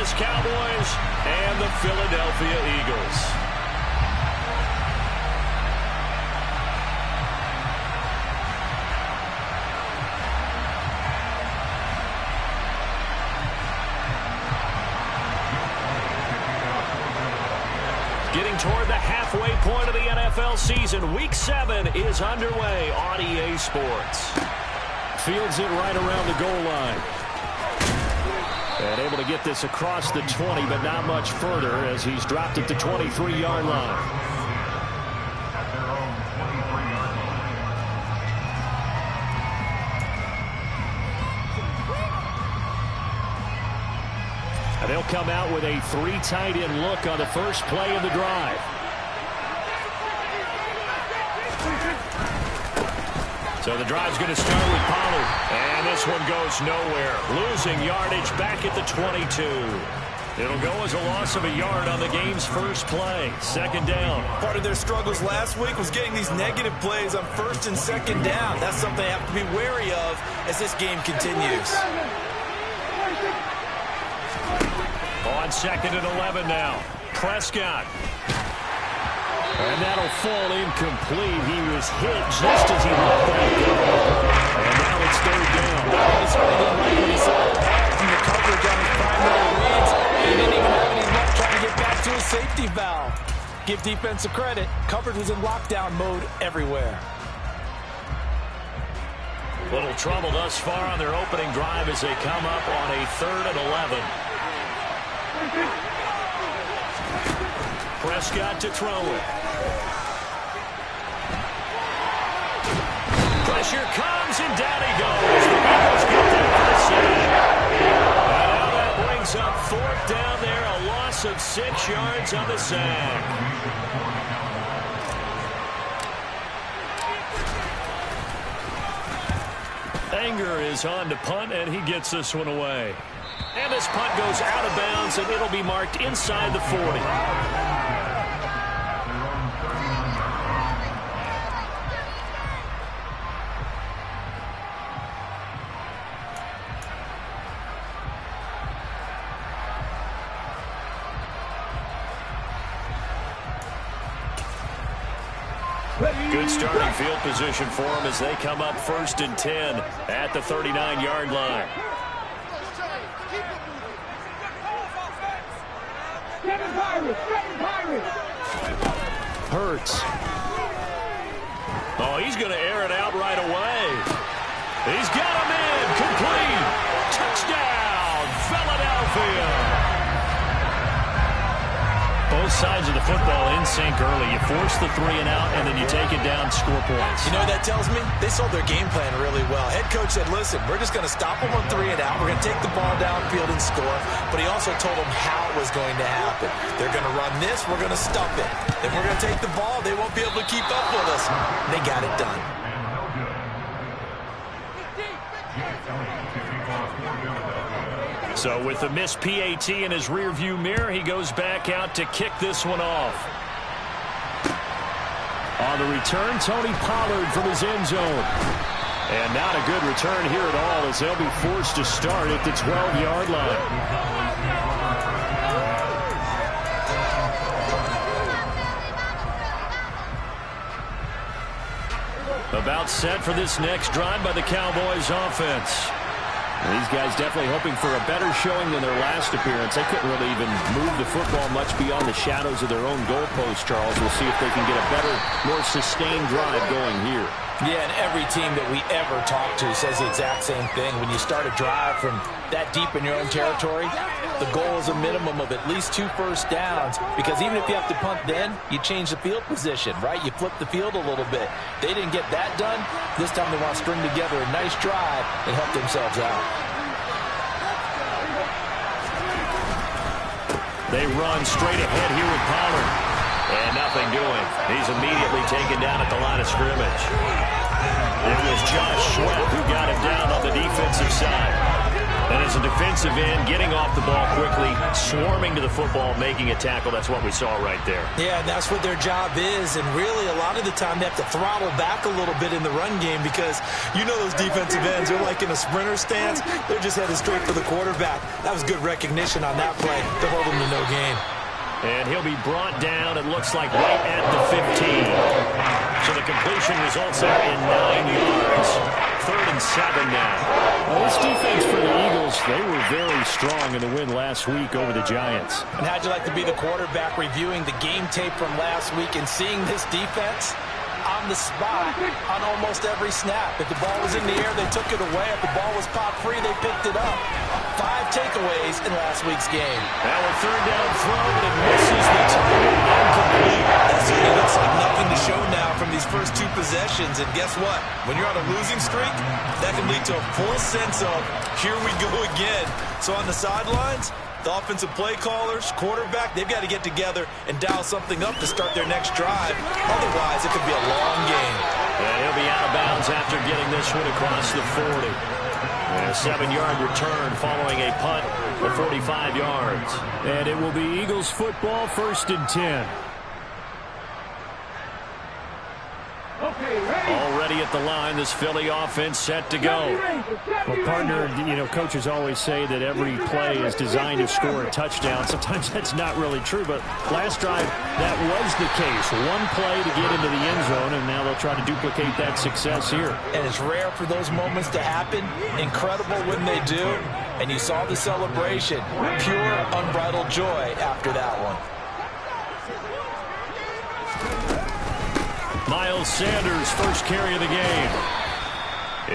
Dallas Cowboys and the Philadelphia Eagles. Getting toward the halfway point of the NFL season. Week 7 is underway on EA Sports. Fields it right around the goal line. And able to get this across the 20, but not much further as he's dropped it to 23-yard line. And they'll come out with a 3 tight end look on the first play of the drive. So the drive's going to start with Pollard. And this one goes nowhere. Losing yardage back at the 22. It'll go as a loss of a yard on the game's first play. Second down. Part of their struggles last week was getting these negative plays on first and second down. That's something they have to be wary of as this game continues. On second and 11 now. Prescott. And that'll fall incomplete. He was hit just as he let that go. And now it's third down. He certainly didn't like what he saw from the coverage on his primary reads. He didn't even have any luck trying to get back to his safety valve. Give defensive credit. Coverage was in lockdown mode everywhere. Little trouble thus far on their opening drive as they come up on a 3rd and 11. Prescott to throw it. Pressure comes, and down he goes. The Eagles get there for the sack. And now that brings up 4th down there, a loss of 6 yards on the sack. Anger is on to punt, and he gets this one away. And this punt goes out of bounds, and it'll be marked inside the 40. Good starting field position for them as they come up 1st and 10 at the 39-yard line. Hurts. Oh, he's going to air it out right away. He's got him in. Complete. Touchdown, Philadelphia. Both sides of the football in sync early. You force the 3 and out, and then you take it down, score points. You know what that tells me? They sold their game plan really well. Head coach said, listen, we're just going to stop them on 3 and out. We're going to take the ball downfield and score. But he also told them how it was going to happen. They're going to run this. We're going to stop it. Then we're going to take the ball. They won't be able to keep up with us. And they got it done. So with the missed PAT in his rearview mirror, he goes back out to kick this one off. On the return, Tony Pollard from his end zone. And not a good return here at all as they'll be forced to start at the 12-yard line. About set for this next drive by the Cowboys offense. These guys definitely hoping for a better showing than their last appearance. They couldn't really even move the football much beyond the shadows of their own goalpost, Charles. We'll see if they can get a better, more sustained drive going here. Yeah, and every team that we ever talk to says the exact same thing. When you start a drive from that deep in your own territory, the goal is a minimum of at least 2 first downs, because even if you have to punt then, you change the field position, right? You flip the field a little bit. They didn't get that done. This time they want to string together a nice drive and help themselves out. They run straight ahead here with Pollard. And nothing doing. He's immediately taken down at the line of scrimmage. It was Josh Sweat who got him down on the defensive side. And as a defensive end, getting off the ball quickly, swarming to the football, making a tackle, that's what we saw right there. Yeah, and that's what their job is. And really, a lot of the time, they have to throttle back a little bit in the run game because you know those defensive ends, they're like in a sprinter stance. They're just headed straight for the quarterback. That was good recognition on that play to hold them to no gain. And he'll be brought down, it looks like, right at the 15. So the completion results there in 9 yards. 3rd and 7 now. Well, this defense for the Eagles, they were very strong in the win last week over the Giants. And how'd you like to be the quarterback reviewing the game tape from last week and seeing this defense on the spot on almost every snap? If the ball was in the air, they took it away. If the ball was popped free, they picked it up. 5 takeaways in last week's game. Now a 3rd down throw, but it misses the target. Incomplete. That certainly looks like nothing to show now from these first 2 possessions. And guess what? When you're on a losing streak, that can lead to a full sense of, here we go again. So on the sidelines, the offensive play callers, quarterback, they've got to get together and dial something up to start their next drive. Otherwise, it could be a long game. And he'll be out of bounds after getting this one across the 40. And a 7-yard return following a punt of 45 yards. And it will be Eagles football, 1st and 10. Already at the line, this Philly offense set to go. Well, partner, you know, coaches always say that every play is designed to score a touchdown. Sometimes that's not really true, but last drive, that was the case. One play to get into the end zone, and now they'll try to duplicate that success here. And it's rare for those moments to happen. Incredible when they do. And you saw the celebration. Pure, unbridled joy after that one. Miles Sanders, first carry of the game.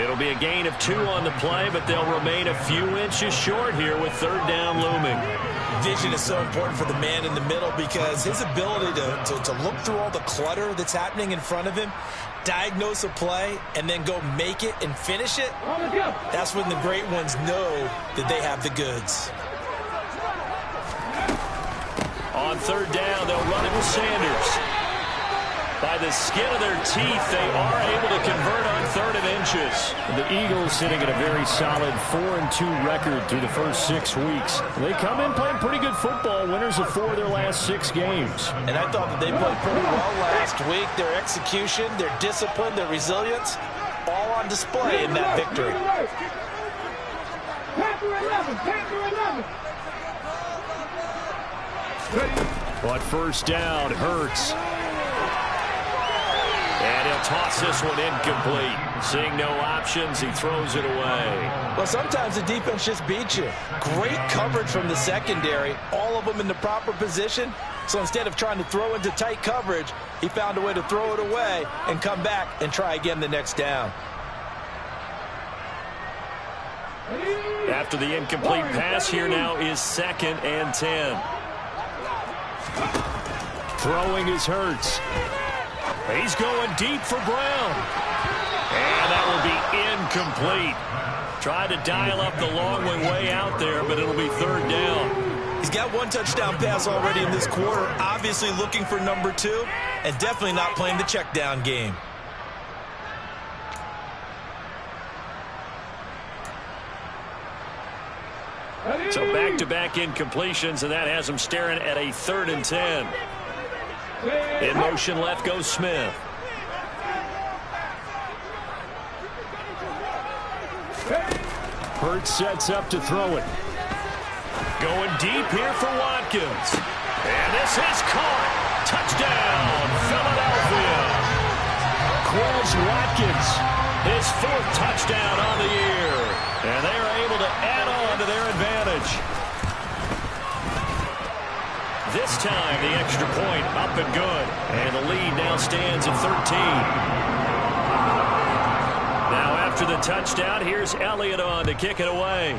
It'll be a gain of 2 on the play, but they'll remain a few inches short here with 3rd down looming. Vision is so important for the man in the middle because his ability to look through all the clutter that's happening in front of him, diagnose a play, and then go make it and finish it, that's when the great ones know that they have the goods. On 3rd down, they'll run it with Sanders. By the skin of their teeth, they are able to convert on 3rd and inches. The Eagles sitting at a very solid 4-2 record through the first 6 weeks. They come in playing pretty good football, winners of 4 of their last 6 games. And I thought that they played pretty well last week. Their execution, their discipline, their resilience, all on display in that victory. But 1st down, Hurts. And he'll toss this one incomplete. Seeing no options, he throws it away. Well, sometimes the defense just beats you. Great coverage from the secondary, all of them in the proper position. So instead of trying to throw into tight coverage, he found a way to throw it away and come back and try again the next down. After the incomplete pass, here now is 2nd and 10. Throwing is Hurts. He's going deep for Brown. And that will be incomplete. Tried to dial up the long one way out there, but it'll be 3rd down. He's got 1 touchdown pass already in this quarter, obviously looking for number 2, and definitely not playing the check down game. So back-to-back incompletions, and that has him staring at a 3rd and 10. In motion left goes Smith. Hurts sets up to throw it. Going deep here for Watkins. And this is caught. Touchdown, Philadelphia. Quez Watkins. His 4th touchdown on the year. And they are able to add on to their advantage. This time, the extra point up and good. And the lead now stands at 13. Now, after the touchdown, here's Elliott on to kick it away.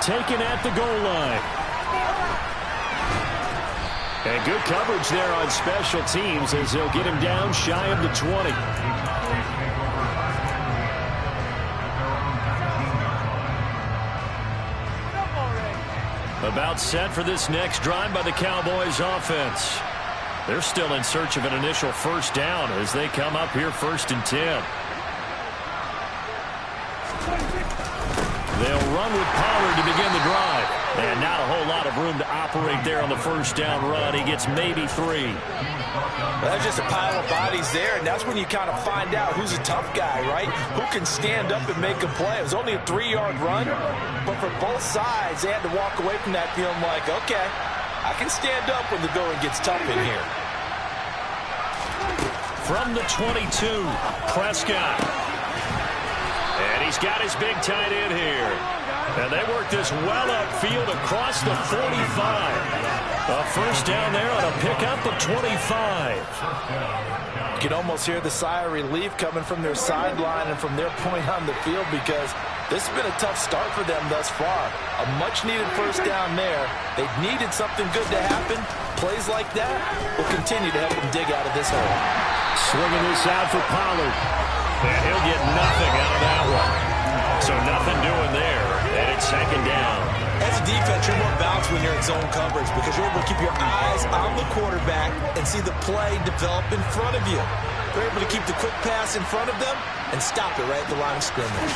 Taken at the goal line. And good coverage there on special teams as they'll get him down shy of the 20. About set for this next drive by the Cowboys offense. They're still in search of an initial 1st down as they come up here 1st and 10. They'll run with Pollard to begin the drive. And not a whole lot of room to operate there on the first down run. He gets maybe 3. Well, that's just a pile of bodies there, and that's when you kind of find out who's a tough guy, right? Who can stand up and make a play. It was only a 3-yard run, but for both sides, they had to walk away from that feeling like, okay, I can stand up when the going gets tough in here. From the 22, Prescott. And he's got his big tight end here. And they work this well upfield across the 45. A first down there on a pickup of 25. You can almost hear the sigh of relief coming from their sideline and from their point on the field, because this has been a tough start for them thus far. A much-needed first down there. They needed something good to happen. Plays like that will continue to help them dig out of this hole. Swinging this out for Pollard. And he'll get nothing out of that one. So nothing doing there. And it's second down. As a defense, you're more balanced when you're in zone coverage because you're able to keep your eyes on the quarterback and see the play develop in front of you. You're able to keep the quick pass in front of them and stop it right at the line of scrimmage.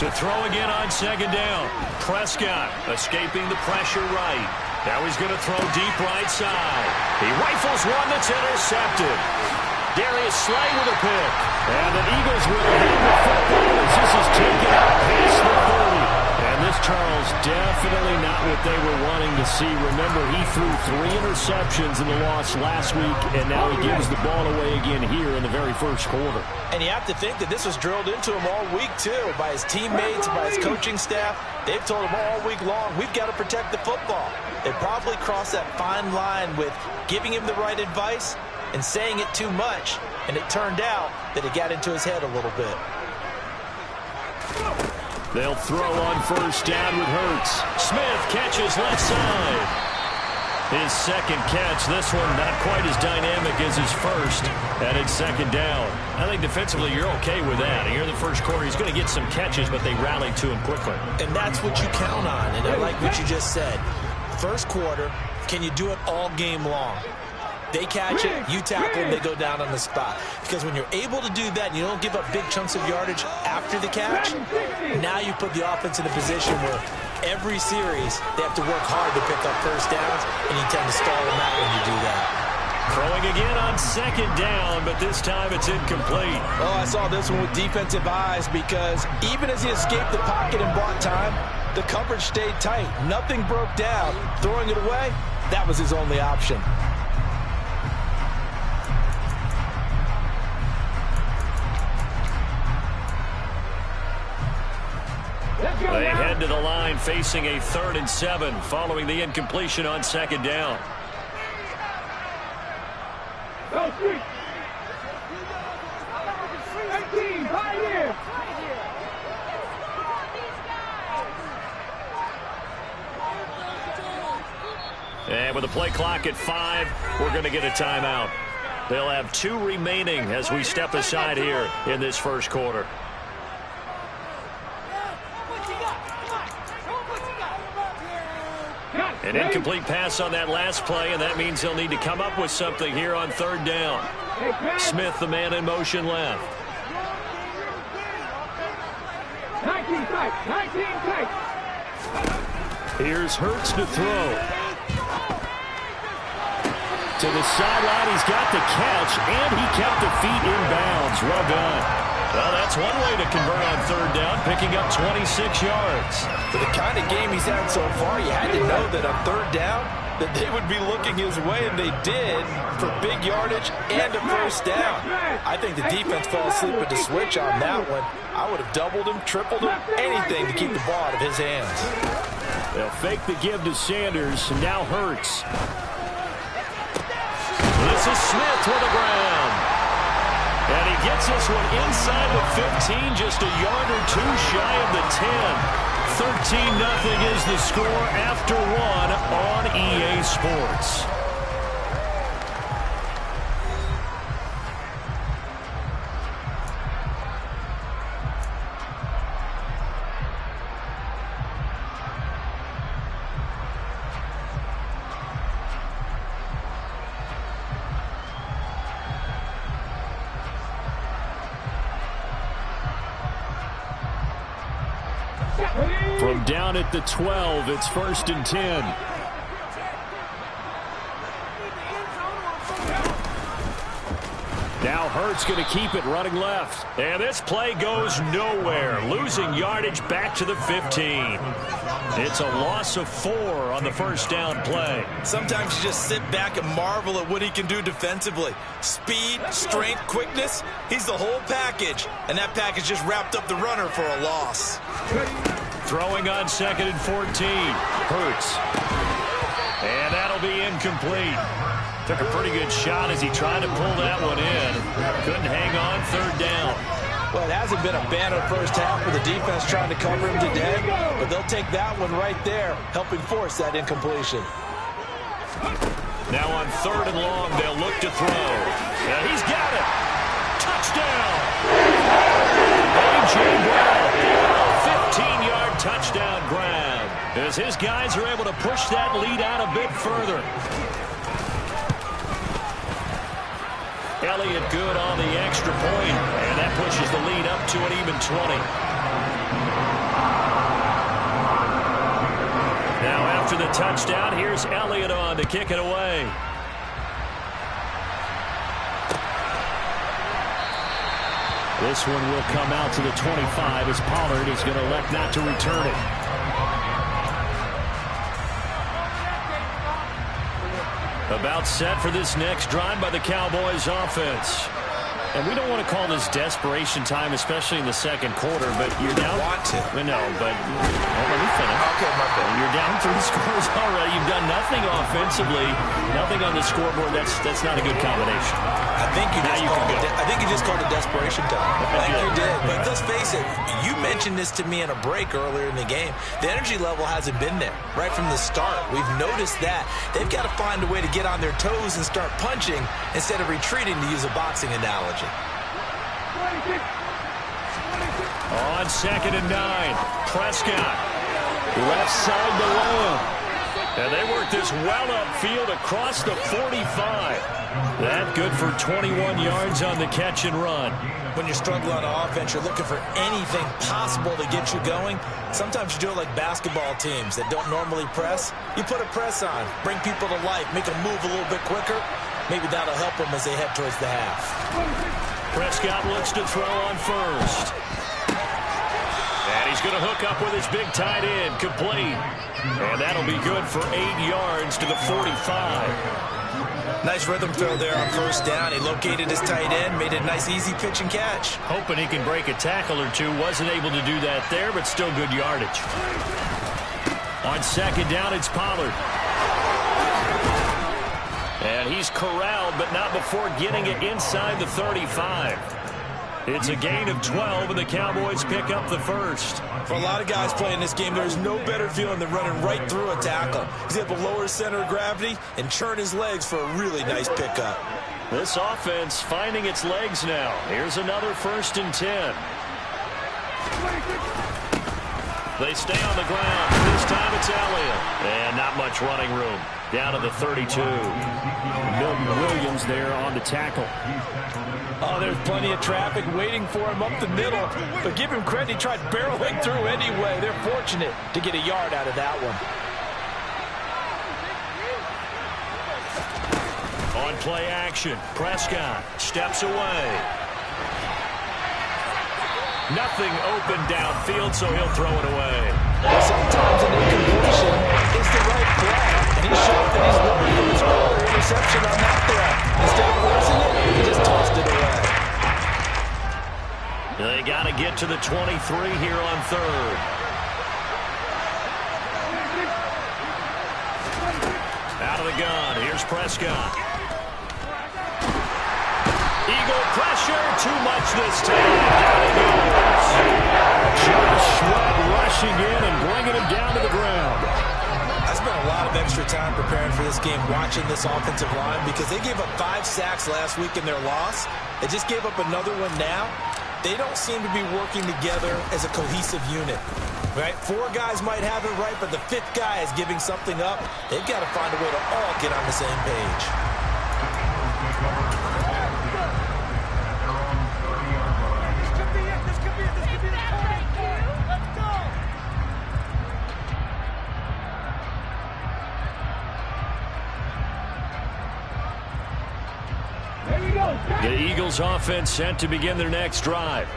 To throw again on second down. Prescott escaping the pressure right. Now he's going to throw deep right side. He rifles one that's intercepted. Darius Slay with a pick. And the Eagles will have the football as this is taken out past the 30. And this, Charles, definitely not what they were wanting to see. Remember, he threw 3 interceptions in the loss last week, and now he gives the ball away again here in the very first quarter. And you have to think that this was drilled into him all week, too, by his teammates, by his coaching staff. They've told him all week long, we've got to protect the football. They probably crossed that fine line with giving him the right advice and saying it too much, and it turned out that it got into his head a little bit. They'll throw on first down with Hurts. Smith catches left side. His second catch. This one not quite as dynamic as his first. And it's second down. I think defensively you're okay with that. Here in the first quarter he's going to get some catches, but they rallied to him quickly. And that's what you count on. And I like what you just said. First quarter, can you do it all game long? They catch it, you tackle them, they go down on the spot. Because when you're able to do that and you don't give up big chunks of yardage after the catch, now you put the offense in a position where every series they have to work hard to pick up first downs, and you tend to stall them out when you do that. Throwing again on second down, but this time it's incomplete. Oh, I saw this one with defensive eyes, because even as he escaped the pocket and bought time, the coverage stayed tight. Nothing broke down. Throwing it away, that was his only option. They head to the line facing a 3rd and 7 following the incompletion on second down. And with the play clock at 5, we're going to get a timeout. They'll have 2 remaining as we step aside here in this first quarter. An incomplete pass on that last play, and that means they'll need to come up with something here on 3rd down. Smith, the man in motion left. 19 tight. Here's Hurts to throw. To the sideline, he's got the catch, and he kept the feet in bounds. Well done. Well, that's one way to convert on 3rd down, picking up 26 yards. For the kind of game he's had so far, you had to know that on 3rd down, that they would be looking his way, and they did, for big yardage and a first down. I think the defense fell asleep with the switch on that one. I would have doubled him, tripled him, anything to keep the ball out of his hands. They'll fake the give to Sanders, and now Hurts. This is Smith for the ground. And he gets this one inside the 15, just a yard or 2 shy of the 10. 13-0 is the score after 1 on EA Sports. From down at the 12, it's 1st and 10. Now Hurts going to keep it running left. And this play goes nowhere. Losing yardage back to the 15. It's a loss of 4 on the first down play. Sometimes you just sit back and marvel at what he can do defensively. Speed, strength, quickness. He's the whole package. And that package just wrapped up the runner for a loss. Throwing on 2nd and 14. Hurts. And that'll be incomplete. Took a pretty good shot as he tried to pull that one in. Couldn't hang on 3rd down. Well, it hasn't been a banner first half with the defense trying to cover him today, but they'll take that one right there, helping force that incompletion. Now on 3rd and long, they'll look to throw. And he's got it. Touchdown. A.J. Brown. 15-yard touchdown grab as his guys are able to push that lead out a bit further. Elliott good on the extra point, and that pushes the lead up to an even 20. Now after the touchdown, here's Elliott on to kick it away. This one will come out to the 25 as Pollard is going to elect not to return it. About set for this next drive by the Cowboys offense. And we don't want to call this desperation time, especially in the second quarter, but you're down. Want to. No, but let me finish. Okay, my bad. You're down 3 scores already. You've done nothing offensively, nothing on the scoreboard. That's not a good combination. I think you just called it desperation time. I think you did. But let's face it, you mentioned this to me in a break earlier in the game. The energy level hasn't been there right from the start. We've noticed that. They've got to find a way to get on their toes and start punching instead of retreating, to use a boxing analogy. On 2nd and 9, Prescott. Left side to Lamb. And they work this well upfield across the 45. That good for 21 yards on the catch and run. When you're struggling on offense, you're looking for anything possible to get you going. Sometimes you do it like basketball teams that don't normally press. You put a press on, bring people to life, make them move a little bit quicker. Maybe that'll help them as they head towards the half. Prescott looks to throw on 1st. And he's going to hook up with his big tight end, complete. And that'll be good for 8 yards to the 45. Nice rhythm throw there on 1st down. He located his tight end, made it a nice easy pitch and catch. Hoping he can break a tackle or two. Wasn't able to do that there, but still good yardage. On 2nd down, it's Pollard. And he's corralled, but not before getting it inside the 35. It's a gain of 12, and the Cowboys pick up the 1st. For a lot of guys playing this game, there's no better feeling than running right through a tackle. He's able to lower his center of gravity and churn his legs for a really nice pickup. This offense finding its legs now. Here's another 1st and 10. They stay on the ground. This time it's Elliott. And not much running room. Down to the 32. Milton Williams there on the tackle. Oh, there's plenty of traffic waiting for him up the middle. But give him credit, he tried barreling through anyway. They're fortunate to get a yard out of that one. On play action, Prescott steps away. Nothing open downfield, so he'll throw it away. Well, sometimes an incompletion is the right play. And he showed that he's learned from his earlier interception on that throw. Instead of forcing it, he just tossed it away. They got to get to the 23 here on 3rd. Out of the gun, here's Prescott. Eagle pressure, too much this time. Down he goes. Josh Sweat rushing in and bringing him down to the ground. I spent a lot of extra time preparing for this game, watching this offensive line, because they gave up 5 sacks last week in their loss. They just gave up another one now. They don't seem to be working together as a cohesive unit. Right? 4 guys might have it right, but the 5th guy is giving something up. They've got to find a way to all get on the same page. The Eagles offense set to begin their next drive.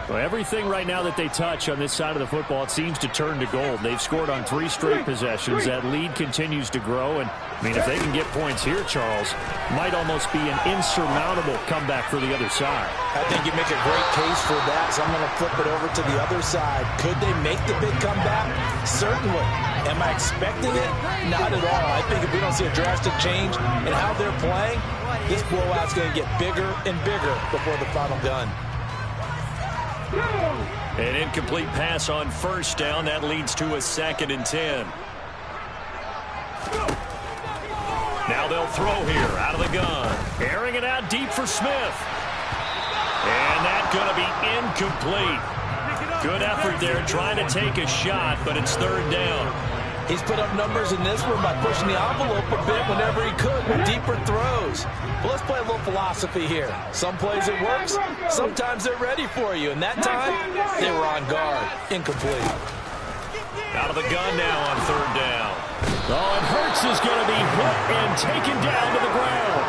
Well, everything right now that they touch on this side of the football, it seems to turn to gold. They've scored on 3 straight possessions. That lead continues to grow. And, I mean, if they can get points here, Charles, might almost be an insurmountable comeback for the other side. I think you make a great case for that, so I'm going to flip it over to the other side. Could they make the big comeback? Certainly. Am I expecting it? Not at all. I think if we don't see a drastic change in how they're playing, this blowout's going to get bigger and bigger before the final gun. An incomplete pass on first down. That leads to a 2nd and 10. Now they'll throw here out of the gun. Airing it out deep for Smith. And that's going to be incomplete. Good effort there trying to take a shot, but it's 3rd down. He's put up numbers in this one by pushing the envelope a bit whenever he could with deeper throws. But let's play a little philosophy here. Some plays it works, sometimes they're ready for you. And that time, they were on guard. Incomplete. Out of the gun now on 3rd down. Oh, and Hurts is going to be hit and taken down to the ground.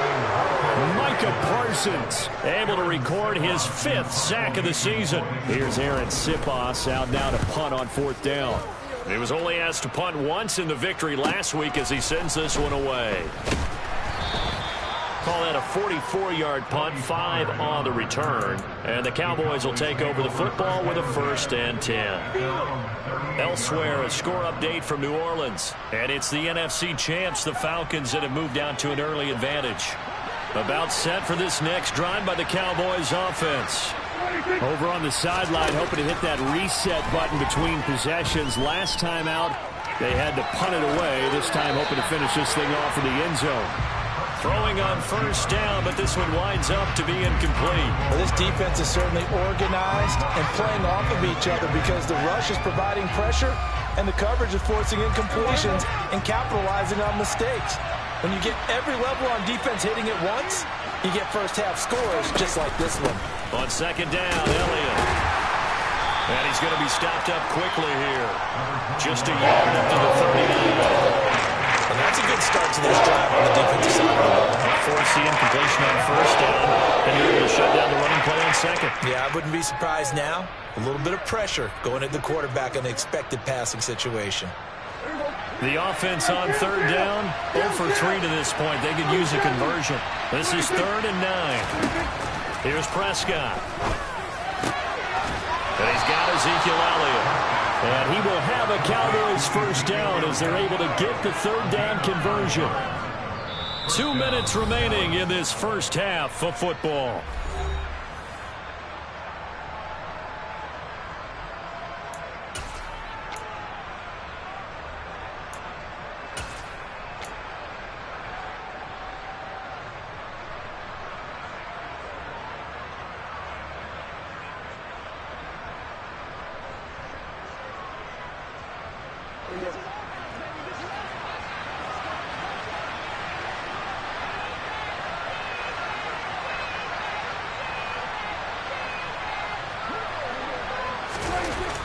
Micah Parsons able to record his 5th sack of the season. Here's Aaron Sipos out now to punt on 4th down. He was only asked to punt once in the victory last week as he sends this one away. Call that a 44-yard punt, 5 on the return. And the Cowboys will take over the football with a 1st and 10. Elsewhere, a score update from New Orleans. And it's the NFC champs, the Falcons, that have moved out to an early advantage. About set for this next drive by the Cowboys offense. Over on the sideline, hoping to hit that reset button between possessions. Last time out, they had to punt it away. This time, hoping to finish this thing off in the end zone. Throwing on 1st down, but this one winds up to be incomplete. Well, this defense is certainly organized and playing off of each other because the rush is providing pressure and the coverage is forcing incompletions and capitalizing on mistakes. When you get every level on defense hitting it once, you get first-half scores just like this one. On 2nd down, Elliott. And he's going to be stopped up quickly here. Just a yard up to the 39. And that's a good start to this drive on the defensive side. Force the incompletion on 1st down, and you're able to shut down the running play on 2nd. Yeah, I wouldn't be surprised now. A little bit of pressure going at the quarterback in the expected passing situation. The offense on 3rd down, 0 for 3 to this point. They could use a conversion. This is 3rd and 9. Here's Prescott. And he's got Ezekiel Elliott. And he will have a Cowboys 1st down as they're able to get the 3rd down conversion. 2 minutes remaining in this first half of football.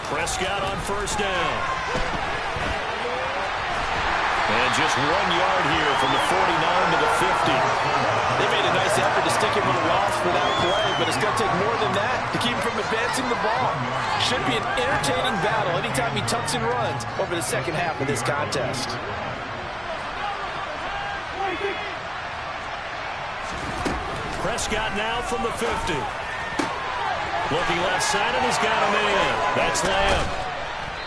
Prescott on 1st down. And just 1 yard here from the 49 to the 50. They made a nice effort to stick him with a loss for that play, but it's going to take more than that to keep him from advancing the ball. Should be an entertaining battle anytime he tucks and runs over the 2nd half of this contest. Prescott now from the 50. Looking left side, and he's got him in. That's Lamb.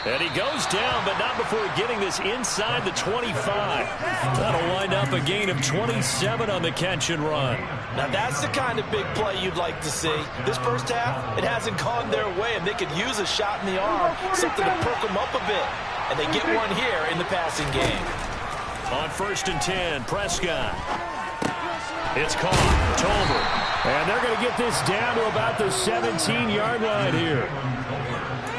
And he goes down, but not before getting this inside the 25. That'll wind up a gain of 27 on the catch and run. Now that's the kind of big play you'd like to see. This first half, it hasn't gone their way, and they could use a shot in the arm, something to perk them up a bit. And they get one here in the passing game. On 1st and 10, Prescott. It's caught. Tolbert. And they're going to get this down to about the 17-yard line here.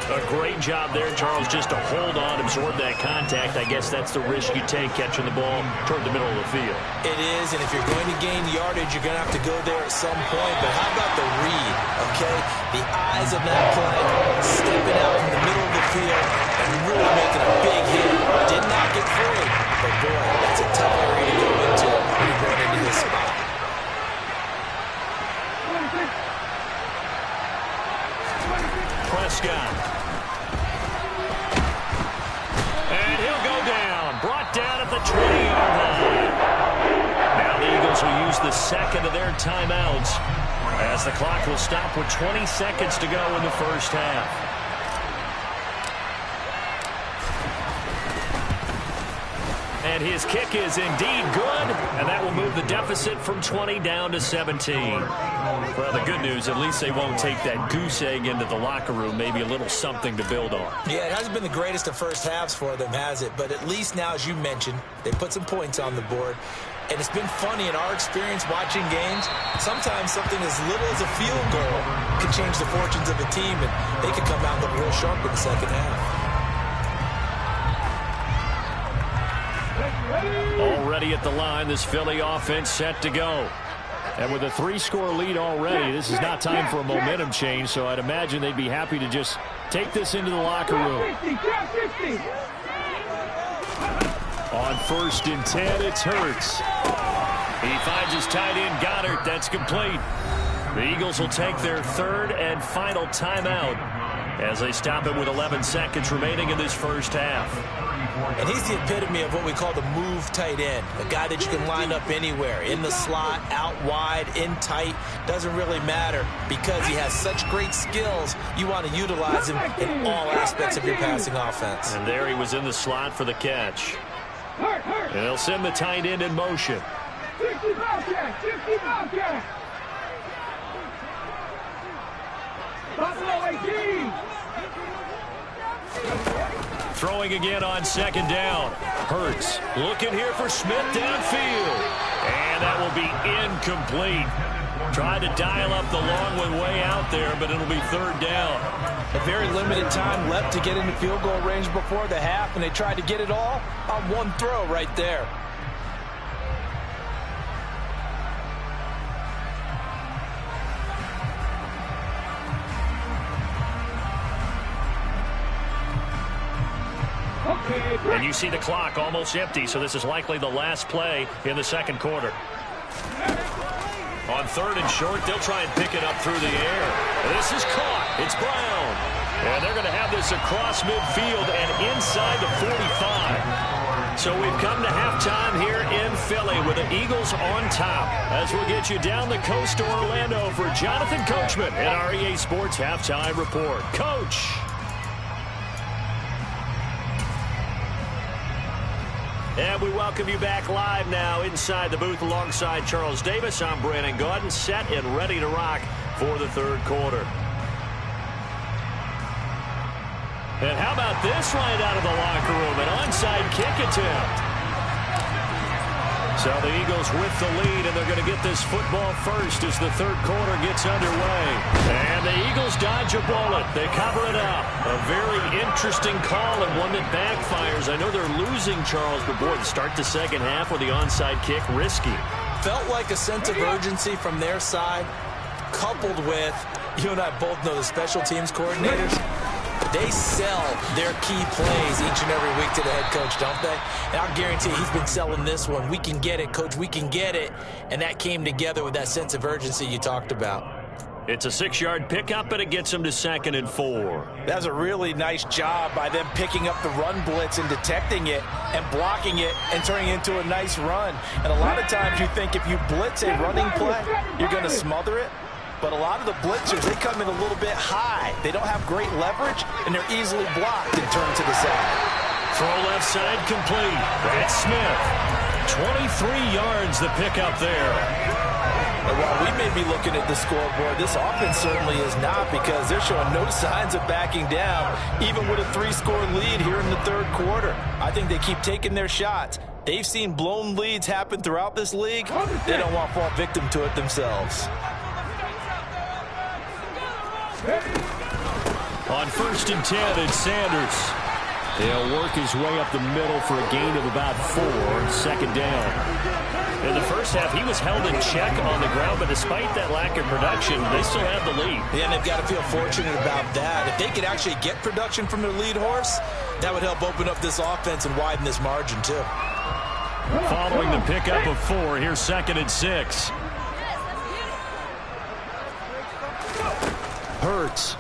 A great job there, Charles, just to hold on, absorb that contact. I guess that's the risk you take catching the ball toward the middle of the field. It is, and if you're going to gain yardage, you're going to have to go there at some point. But how about the read, okay? The eyes of that play, stepping out in the middle of the field and really making a big hit. Did not get free, but boy, that's a tough area to go into when you're going into this spot. second of their timeouts, as the clock will stop with 20 seconds to go in the first half. And his kick is indeed good, and that will move the deficit from 20 down to 17. Well, the good news, at least they won't take that goose egg into the locker room, maybe a little something to build on. Yeah, it hasn't been the greatest of first halves for them, has it? But at least now, as you mentioned, they put some points on the board. And it's been funny in our experience watching games. Sometimes something as little as a field goal can change the fortunes of a team, and they could come out and look real sharp in the second half. Already at the line, this Philly offense set to go. And with a 3-score lead already, this is not time for a momentum change, so I'd imagine they'd be happy to just take this into the locker room. On 1st and 10, it's Hurts. He finds his tight end, Goddard. That's complete. The Eagles will take their 3rd and final timeout as they stop it with 11 seconds remaining in this first half. And he's the epitome of what we call the move tight end. A guy that you can line up anywhere. In the slot, out wide, in tight. Doesn't really matter because he has such great skills. You want to utilize him in all aspects of your passing offense. And there he was in the slot for the catch. And they'll send the tight end in motion. 50 Bobcat! 50 Bobcat! Buffalo 18! Throwing again on 2nd down. Hurts looking here for Smith downfield. And that will be incomplete. Tried to dial up the long one way out there, but it'll be 3rd down. A very limited time left to get into field goal range before the half, and they tried to get it all on one throw right there. And you see the clock almost empty, so this is likely the last play in the second quarter. On 3rd and short, they'll try and pick it up through the air. This is caught. It's Brown. And they're going to have this across midfield and inside the 45. So we've come to halftime here in Philly with the Eagles on top. As we'll get you down the coast to Orlando for Jonathan Coachman at our EA Sports Halftime Report. Coach. And we welcome you back live now inside the booth alongside Charles Davis. I'm Brandon Gaudin, set and ready to rock for the 3rd quarter. And how about this right out of the locker room? An onside kick attempt. So the Eagles with the lead, and they're going to get this football first as the 3rd quarter gets underway. And the Eagles dodge a bullet. They cover it up. A very interesting call and one that backfires. I know they're losing, Charles, but boy, to start the second half with the onside kick, risky. Felt like a sense of urgency from their side, coupled with, you and I both know the special teams coordinators. They sell their key plays each and every week to the head coach, don't they? And I'll guarantee he's been selling this one. We can get it, coach. We can get it. And that came together with that sense of urgency you talked about. It's a 6-yard pickup, and it gets them to 2nd and 4. That's a really nice job by them picking up the run blitz and detecting it and blocking it and turning it into a nice run. And a lot of times you think if you blitz a running play, you're going to smother it. But a lot of the blitzers, they come in a little bit high. They don't have great leverage, and they're easily blocked and turned to the side. Throw left side complete. That's Smith. 23 yards the pickup there. And while we may be looking at the scoreboard, this offense certainly is not, because they're showing no signs of backing down, even with a 3-score lead here in the 3rd quarter. I think they keep taking their shots. They've seen blown leads happen throughout this league. They don't want to fall victim to it themselves. On 1st and 10, it's Sanders. He'll work his way up the middle for a gain of about 4, 2nd down. In the first half, he was held in check on the ground, but despite that lack of production, they still have the lead. Yeah, and they've got to feel fortunate about that. If they could actually get production from their lead horse, that would help open up this offense and widen this margin, too. Following the pickup of 4, here's 2nd and 6. Hurts.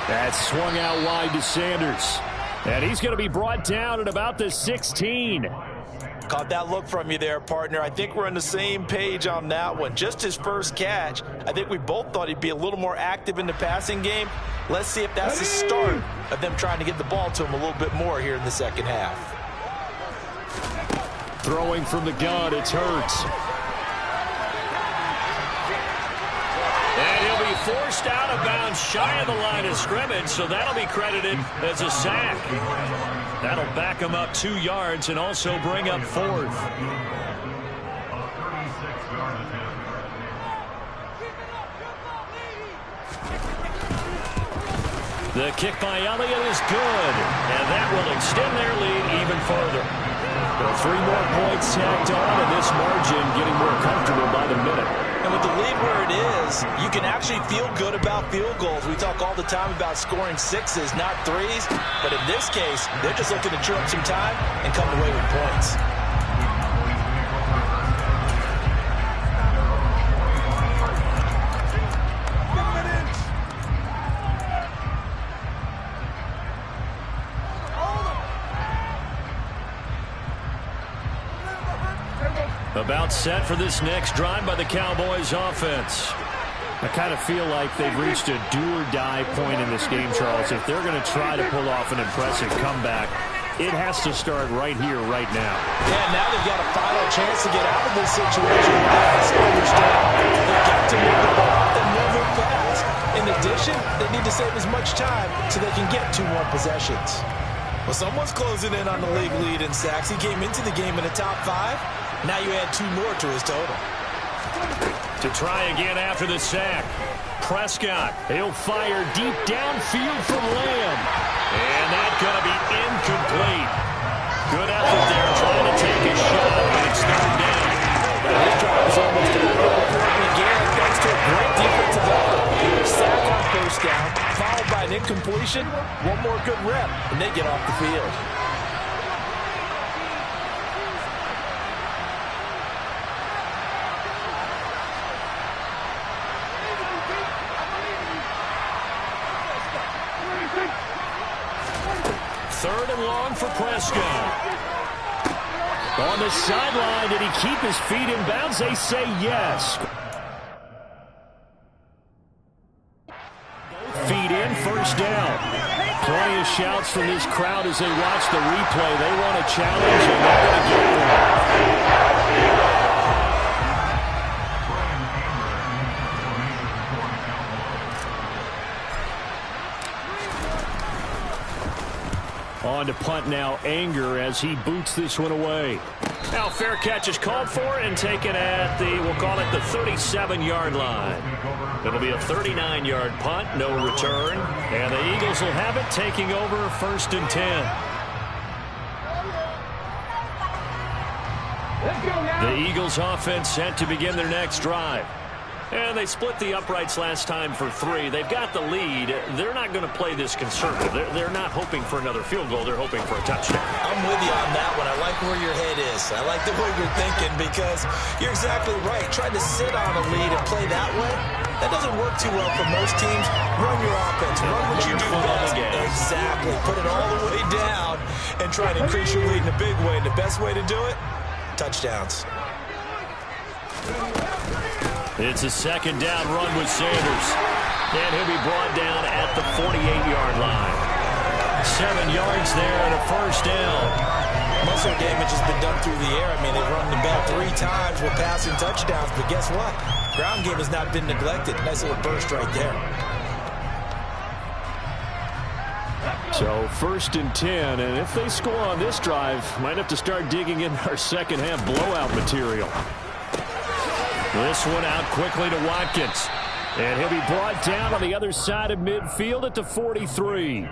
That's swung out wide to Sanders. And he's going to be brought down at about the 16. Caught that look from you there, partner. I think we're on the same page on that one. Just his first catch. I think we both thought he'd be a little more active in the passing game. Let's see if that's the start of them trying to get the ball to him a little bit more here in the second half. Throwing from the gun, it's Hurts. And he'll be forced out of bounds shy of the line of scrimmage, so that'll be credited as a sack. That'll back him up 2 yards and also bring up 4th. The kick by Elliott is good, and that will extend their lead even further. Well, 3 more points tacked on, and this margin getting more comfortable by the minute. And with the lead where it is, you can actually feel good about field goals. We talk all the time about scoring 6s, not 3s. But in this case, they're just looking to chew up some time and come away with points. About set for this next drive by the Cowboys offense. I kind of feel like they've reached a do-or-die point in this game, Charles. If they're going to try to pull off an impressive comeback, it has to start right here, right now. Yeah, now they've got a final chance to get out of this situation. They've got to move the ball and never pass. In addition, they need to save as much time so they can get 2 more possessions. Well, someone's closing in on the league lead in sacks. He came into the game in the top 5. Now you add 2 more to his total. To try again after the sack. Prescott. He'll fire deep downfield from Lamb. And that's going to be incomplete. Good effort there trying to take a shot, but it's 3rd down. This drive is almost over again thanks to a great defensive effort. Sack on 1st down, followed by an incompletion. 1 more good rep, and they get off the field. Third and long for Prescott. On the sideline, did he keep his feet in bounds? They say yes. Feet in, 1st down. Plenty of shouts from this crowd as they watch the replay. They want a challenge, and they're going to get one. On to punt now, Anger, as he boots this one away. Now fair catch is called for and taken at the, we'll call it the 37-yard line. It'll be a 39-yard punt, no return. And the Eagles will have it, taking over 1st and 10. The Eagles offense set to begin their next drive. And they split the uprights last time for 3. They've got the lead. They're not going to play this conservative. They're not hoping for another field goal. They're hoping for a touchdown. I'm with you on that one. I like where your head is. I like the way you're thinking because you're exactly right. Trying to sit on a lead and play that way, that doesn't work too well for most teams. Run your offense. Run what you do best. Exactly. Put it all the way down and try to increase your lead in a big way. And the best way to do it, touchdowns. It's a 2nd down run with Sanders. And he'll be brought down at the 48-yard line. 7 yards there and a 1st down. Most of the damage has been done through the air. I mean, they've run the ball 3 times with passing touchdowns. But guess what? Ground game has not been neglected. Nice little burst right there. So 1st and 10, and if they score on this drive, might have to start digging in our second half blowout material. This one out quickly to Watkins. And he'll be brought down on the other side of midfield at the 43.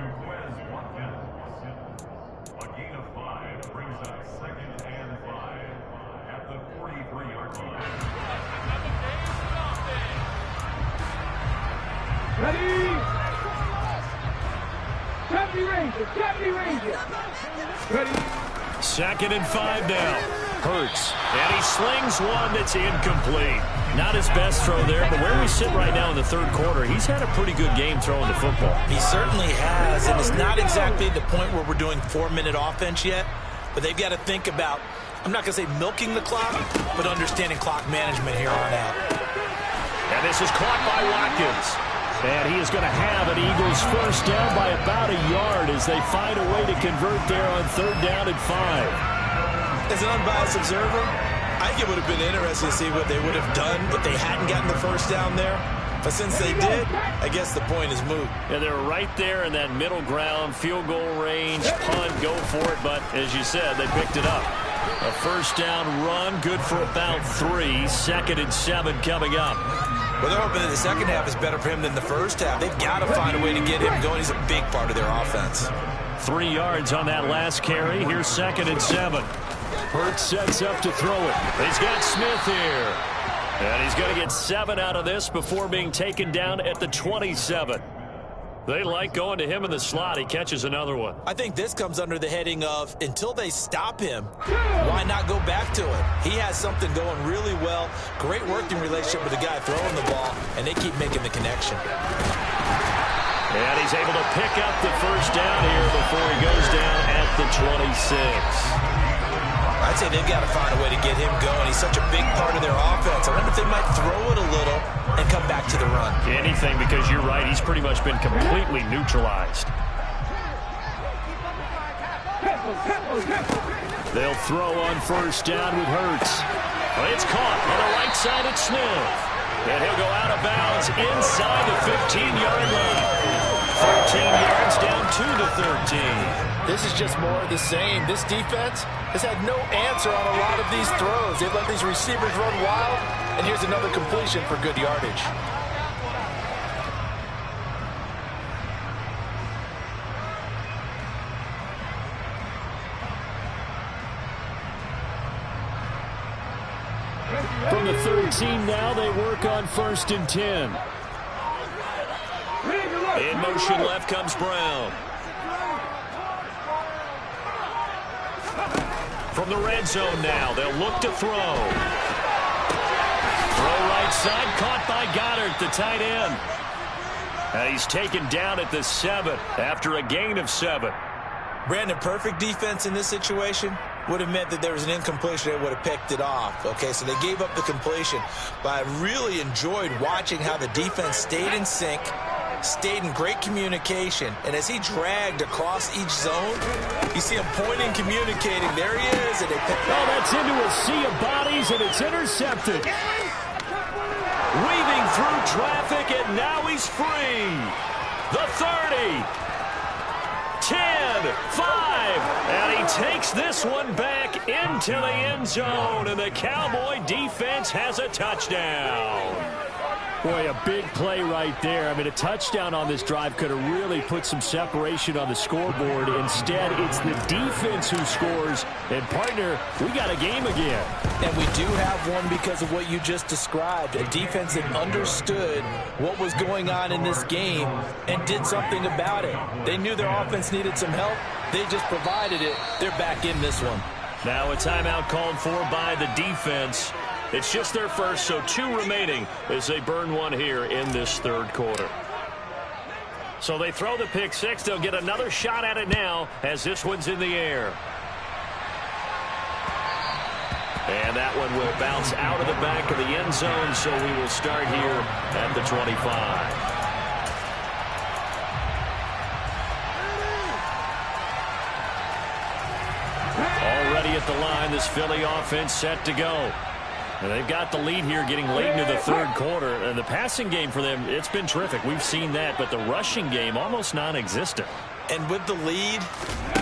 Ready? Deputy Ranger, Deputy Ranger. Ready? 2nd and 5 now. Hurts. And he slings one that's incomplete. Not his best throw there, but where we sit right now in the 3rd quarter, he's had a pretty good game throwing the football. He certainly has, and it's not exactly the point where we're doing 4-minute offense yet, but they've got to think about I'm not going to say milking the clock, but understanding clock management here on out. And this is caught by Watkins. And he is going to have an Eagles first down by about a yard as they find a way to convert there on 3rd down and 5. As an unbiased observer, I think it would have been interesting to see what they would have done if they hadn't gotten the first down there. But since they did, I guess the point is moot. Yeah, they're right there in that middle ground, field goal range, punt, go for it. But as you said, they picked it up. A first down run, good for about 3. 2nd and 7 coming up. Well, they're hoping that the second half is better for him than the first half. They've got to find a way to get him going. He's a big part of their offense. 3 yards on that last carry. Here's 2nd and 7. Hurts sets up to throw it. He's got Smith here. And he's going to get 7 out of this before being taken down at the 27. They like going to him in the slot. He catches another one. I think this comes under the heading of, until they stop him, why not go back to it? He has something going really well. Great working relationship with the guy throwing the ball, and they keep making the connection. And he's able to pick up the first down here before he goes down at the 26. I'd say they've got to find a way to get him going. He's such a big part of their offense. I wonder if they might throw it a little and come back to the run. Anything, because you're right. He's pretty much been completely neutralized. They'll throw on first down with Hurts. It's caught on the right side at Smith. And he'll go out of bounds inside the 15-yard line. 13 yards down to the 13. This is just more of the same. This defense has had no answer on a lot of these throws. They've let these receivers run wild, and here's another completion for good yardage. From the 13 now, they work on 1st and 10. In motion left comes Brown. From the red zone now, they'll look to throw. Throw right side, caught by Goddard, the tight end. And he's taken down at the 7 after a gain of 7. Brandon, perfect defense in this situation would have meant that there was an incompletion. They would have picked it off. Okay, so they gave up the completion. But I really enjoyed watching how the defense stayed in sync, stayed in great communication, and as he dragged across each zone, you see him pointing, communicating. There he is, and they picked Oh, that's into a sea of bodies, and it's intercepted. Weaving through traffic, and now he's free. The 30, 10, 5, and he takes this one back into the end zone, and the Cowboy defense has a touchdown. Boy, a big play right there. I mean, a touchdown on this drive could have really put some separation on the scoreboard. Instead, it's the defense who scores. And, partner, we got a game again. And we do have one because of what you just described. A defense that understood what was going on in this game and did something about it. They knew their offense needed some help. They just provided it. They're back in this one. Now a timeout called for by the defense. It's just their first, so 2 remaining as they burn one here in this 3rd quarter. So they throw the pick 6. They'll get another shot at it now as this one's in the air. And that one will bounce out of the back of the end zone, so we will start here at the 25. Already at the line, this Philly offense set to go. And they've got the lead here getting late into the 3rd quarter. And the passing game for them, it's been terrific. We've seen that, but the rushing game almost non-existent. And with the lead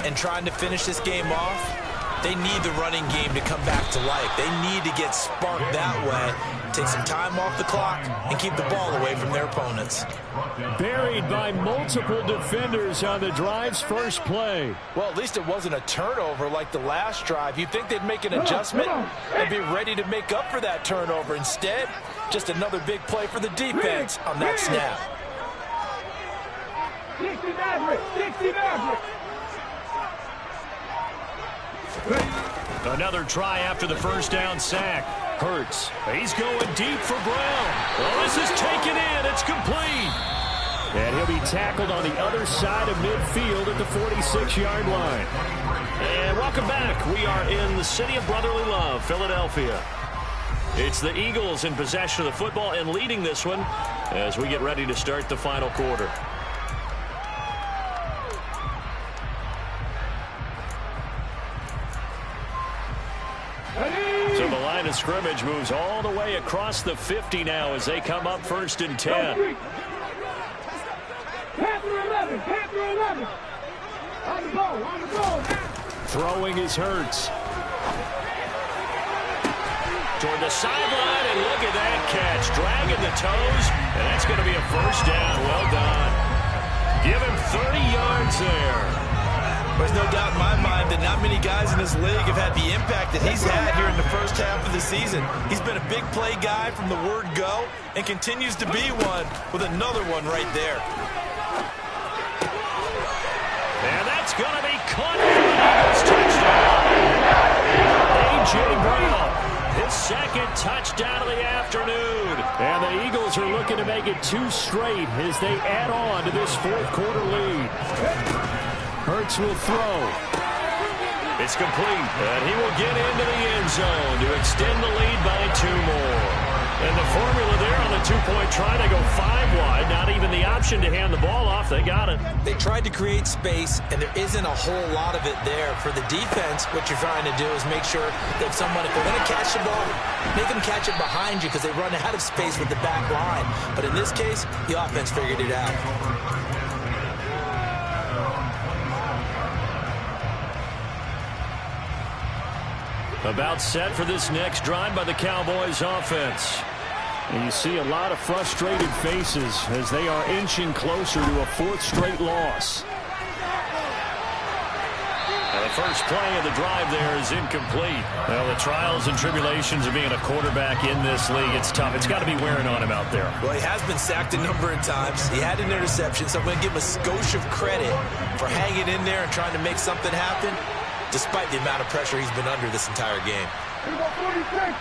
and trying to finish this game off, they need the running game to come back to life. They need to get sparked that way, take some time off the clock, and keep the ball away from their opponents. Buried by multiple defenders on the drive's first play. Well, at least it wasn't a turnover like the last drive. You'd think they'd make an adjustment and be ready to make up for that turnover. Instead, just another big play for the defense on that snap. 60 Maverick. Another try after the first down sack. Hurts. He's going deep for Brown. Well, this is taken in. It's complete. And he'll be tackled on the other side of midfield at the 46-yard line. And welcome back. We are in the city of brotherly love, Philadelphia. It's the Eagles in possession of the football and leading this one as we get ready to start the final quarter. So the line of scrimmage moves all the way across the 50 now as they come up 1st and 10. Panther 11. On the ball. Throwing is Hurts. Toward the sideline, and look at that catch. Dragging the toes, and that's going to be a first down. Well done. Give him 30 yards there. There's no doubt in my mind that not many guys in this league have had the impact that he's had here in the first half of the season. He's been a big play guy from the word go and continues to be one with another one right there. And that's going to be caught for an Eagles touchdown. A.J. Brown, his second touchdown of the afternoon. And the Eagles are looking to make it 2 straight as they add on to this 4th quarter lead. Hurts will throw. It's complete, and he will get into the end zone to extend the lead by 2 more. And the formula there on the 2-point try to go 5 wide. Not even the option to hand the ball off. They got it. They tried to create space, and there isn't a whole lot of it there. For the defense, what you're trying to do is make sure that someone, if they're going to catch the ball, make them catch it behind you because they run out of space with the back line. But in this case, the offense figured it out. About set for this next drive by the Cowboys offense. And you see a lot of frustrated faces as they are inching closer to a 4th straight loss. And the first play of the drive there is incomplete. Well, the trials and tribulations of being a quarterback in this league, it's tough. It's got to be wearing on him out there. Well, he has been sacked a number of times. He had an interception, so I'm going to give him a skosh of credit for hanging in there and trying to make something happen, despite the amount of pressure he's been under this entire game. 46.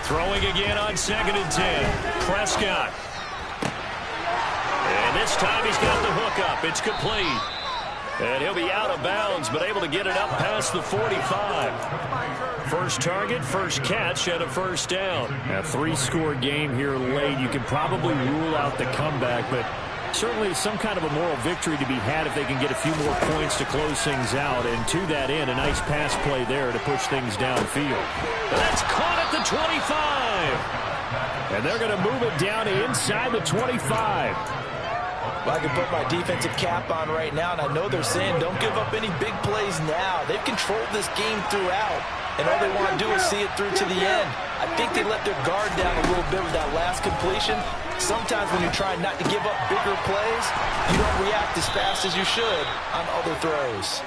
Throwing again on 2nd and 10. Prescott. And this time he's got the hook up. It's complete. And he'll be out of bounds, but able to get it up past the 45. First target, first catch, and a first down. A 3-score game here late. You can probably rule out the comeback, but certainly some kind of a moral victory to be had if they can get a few more points to close things out. And to that end, a nice pass play there to push things downfield. That's caught at the 25. And they're going to move it down to inside the 25. Well, I can put my defensive cap on right now, and I know they're saying don't give up any big plays now. They've controlled this game throughout, and all they want to do is see it through to the end. I think they let their guard down a little bit with that last completion. Sometimes when you're trying not to give up bigger plays, you don't react as fast as you should on other throws.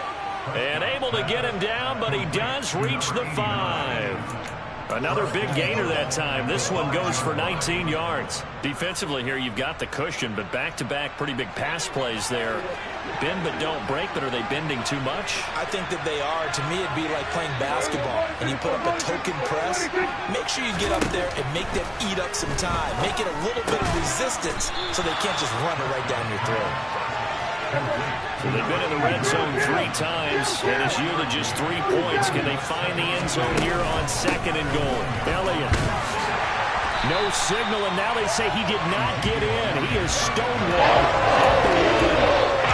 And able to get him down, but he does reach the 5. Another big gainer that time. This one goes for 19 yards. Defensively here, you've got the cushion, but back-to-back pretty big pass plays there. Bend but don't break, but are they bending too much? I think that they are. To me, it'd be like playing basketball, and you put up a token press. Make sure you get up there and make them eat up some time. Make it a little bit of resistance so they can't just run it right down your throat. So they've been in the red zone 3 times, and it's yielded just 3 points. Can they find the end zone here on 2nd and goal? Elliott. No signal, and now they say he did not get in. He is stonewalled.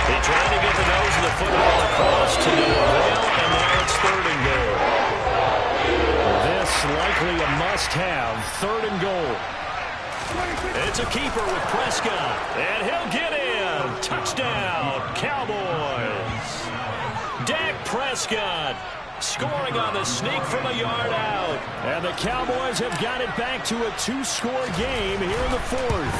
They tried to get the nose of the football across to no avail, and now it's 3rd and goal. This likely a must-have. 3rd and goal. It's a keeper with Prescott, and he'll get in. Touchdown, Cowboys. Dak Prescott scoring on the sneak from a yard out. And the Cowboys have got it back to a 2-score game here in the 4th.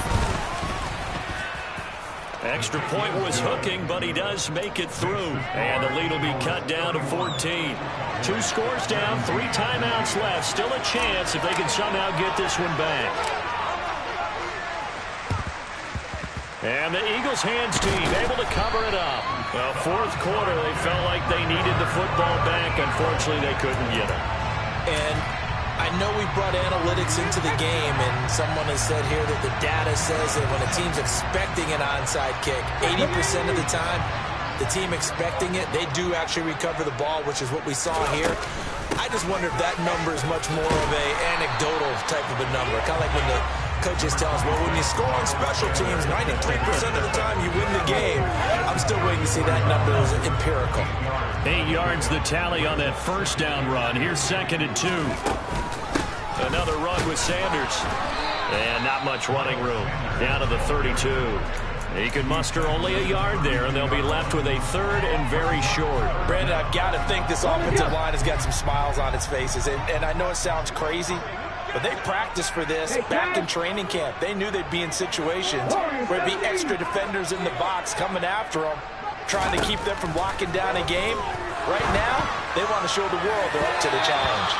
Extra point was hooking, but he does make it through. And the lead will be cut down to 14. 2 scores down, 3 timeouts left. Still a chance if they can somehow get this one back. And the Eagles hands team able to cover it up. Well, 4th quarter, they felt like they needed the football back. Unfortunately, they couldn't get it. And I know we brought analytics into the game, and someone has said here that the data says that when a team's expecting an onside kick, 80% of the time, the team expecting it, they do actually recover the ball, which is what we saw here. I just wonder if that number is much more of a anecdotal type of a number, kind of like when the coaches tell us, well, when you score on special teams, 93% of the time you win the game. I'm still waiting to see that number as empirical. 8 yards the tally on that first down run. Here's 2nd and 2. Another run with Sanders. And not much running room. Down to the 32. He can muster only a yard there, and they'll be left with a 3rd and very short. Brandon, I've got to think this offensive line has got some smiles on its faces. And I know it sounds crazy, but they practiced for this back in training camp. They knew they'd be in situations where there'd be extra defenders in the box coming after them, trying to keep them from locking down a game. Right now, they want to show the world they're up to the challenge.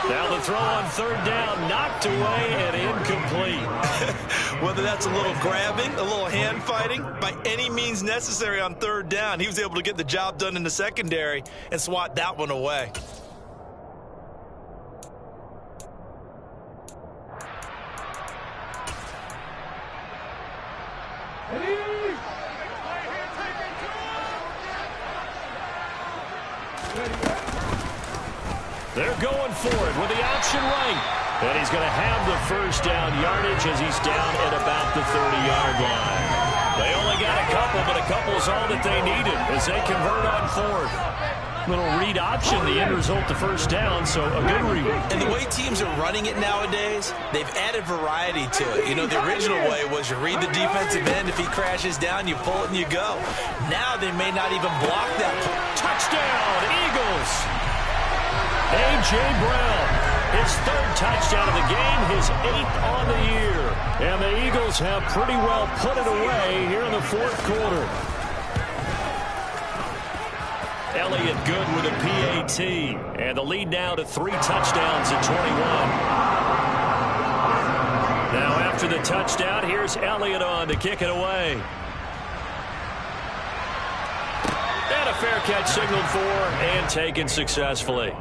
Now the throw on 3rd down, knocked away and incomplete. Whether that's a little grabbing, a little hand fighting, by any means necessary on 3rd down, he was able to get the job done in the secondary and swat that one away. They're going for it with the option right. And he's going to have the first down yardage as he's down at about the 30-yard line. They only got a couple, but a couple is all that they needed as they convert on 4th. Little read option, the end result, the first down, so a good read. And the way teams are running it nowadays, they've added variety to it. You know, the original way was you read the defensive end. If he crashes down, you pull it and you go. Now they may not even block that. Touchdown, Eagles! A.J. Brown, his 3rd touchdown of the game, his 8th on the year. And the Eagles have pretty well put it away here in the 4th quarter. Elliott good with a PAT. And the lead now to 3 touchdowns at 21. Now after the touchdown, here's Elliott on to kick it away. And a fair catch signaled for and taken successfully.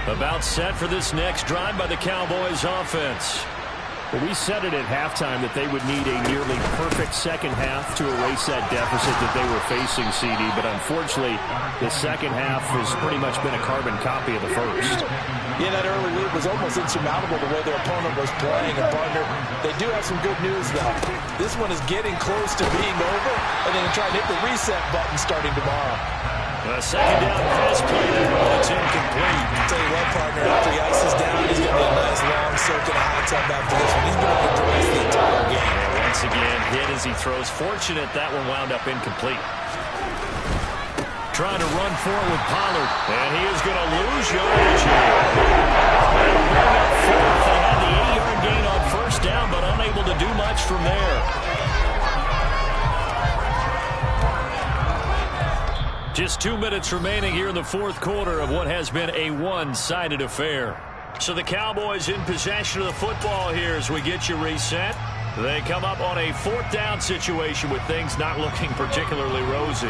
About set for this next drive by the Cowboys offense. Well, we said it at halftime that they would need a nearly perfect second half to erase that deficit that they were facing, CD. But unfortunately, the second half has pretty much been a carbon copy of the first. Yeah, that early lead was almost insurmountable the way their opponent was playing. And, partner, they do have some good news, though. This one is getting close to being over, and they can try and hit the reset button starting tomorrow. A second down pass play, but it's incomplete. I'll tell you what, partner, after he ices down, he's going to be a nice long soak in a hot tub after this one. He's been able to dress the entire game. And once again, hit as he throws. Fortunate that one wound up incomplete. Trying to run forward with Pollard, and he is going to lose yardage here. They'll bring up 4th. They had the 8-yard gain on 1st down, but unable to do much from there. Just 2 minutes remaining here in the 4th quarter of what has been a one-sided affair. So the Cowboys in possession of the football here as we get you reset. They come up on a 4th down situation with things not looking particularly rosy.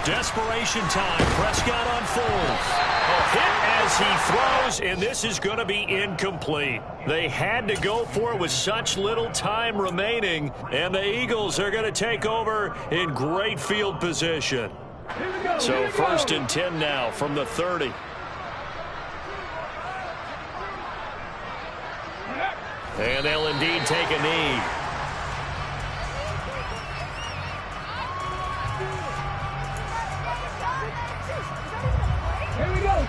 Desperation time. Prescott on 4th. A hit as he throws, and this is going to be incomplete. They had to go for it with such little time remaining, and the Eagles are going to take over in great field position. So 1st and 10 now from the 30. And they'll indeed take a knee. Here we go.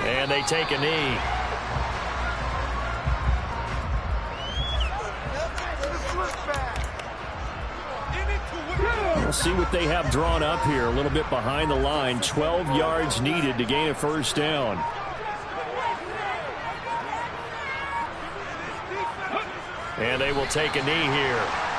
And they take a knee. We'll see what they have drawn up here. A little bit behind the line. 12 yards needed to gain a 1st down. And they will take a knee here.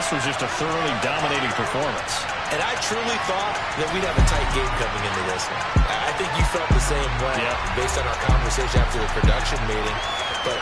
This was just a thoroughly dominating performance. And I truly thought that we'd have a tight game coming into this one. I think you felt the same way based on our conversation after the production meeting. But